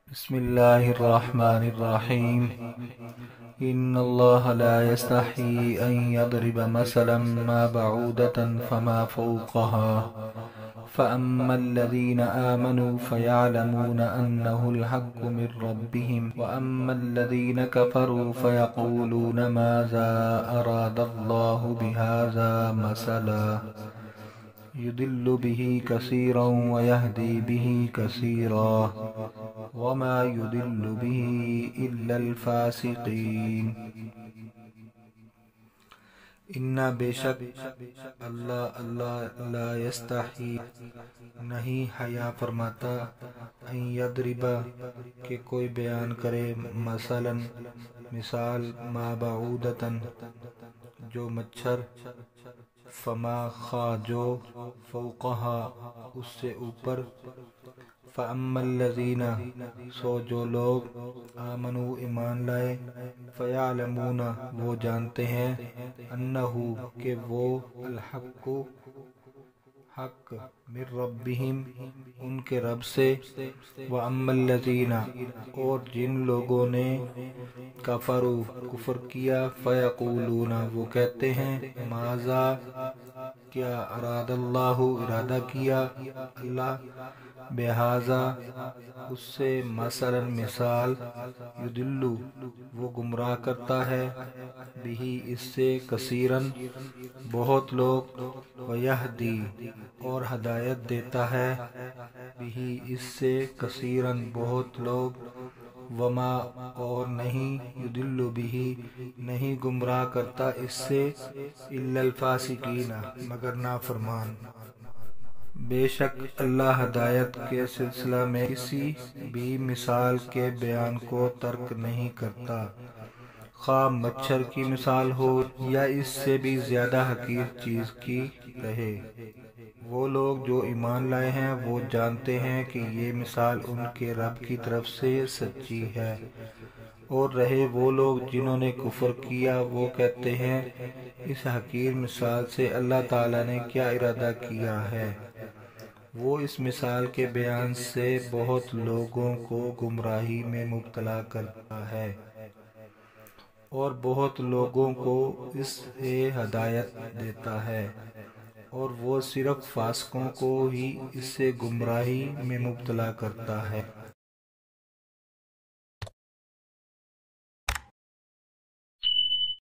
بسم الله الرحمن الرحيم. إن الله لا يستحي أن يضرب مثلا ما بعودة فما فوقها فأما الذين آمنوا فيعلمون أنه الحق من ربهم وأما الذين كفروا فيقولون ماذا أراد الله بهذا مثلا يضل به كثيرا ويهدي به كثيرا وما يضل به إلا الفاسقين. انا بے شک اللہ لا یستحی نہیں حیا فرماتا ان یضرب کہ کوئی بیان کرے مثلا مثال ما بعودتن جو مچھر فما خا جو فوقها اس سے اوپر فَأَمَّا الَّذِينَ سو جو لوگ آمنوا ایمان لائے فَيَعْلَمُونَ وہ جانتے ہیں انہو کہ وہ الحق حق من ربہم ان کے رب سے وَأَمَّا الَّذِينَ اور جن لوگوں نے کفروا کفر کیا فَيَقُولُونَ وہ کہتے ہیں ماذا کیا اراد اللہ ارادہ کیا اللہ بہذا اس سے مثلا مثال یدلو وہ گمراہ کرتا ہے بھی اس سے کثیرن بہت لوگ ویہدی اور ہدایت دیتا ہے بھی اس سے کثیرن بہت لوگ وما اور نہیں یدل بھی نہیں گمراہ کرتا اس سے الا الفاسقین مگر نافرمان. بے شک اللہ ہدایت کے سلسلہ میں کسی بھی مثال کے بیان کو ترک نہیں کرتا خواہ مچھر کی مثال ہو یا اس سے بھی زیادہ حقیر چیز کی رہے. وہ لوگ جو ایمان لائے ہیں وہ جانتے ہیں کہ یہ مثال ان کے رب کی طرف سے سچی ہے اور رہے وہ لوگ جنہوں نے کفر کیا وہ کہتے ہیں اس حقیر مثال سے اللہ تعالیٰ نے کیا ارادہ کیا ہے. وہ اس مثال کے بیان سے بہت لوگوں کو گمراہی میں مبتلا کرتا ہے اور بہت لوگوں کو اس سے ہدایت دیتا ہے اور وہ صرف فاسقوں کو ہی اس سے گمراہی میں مبتلا کرتا ہے.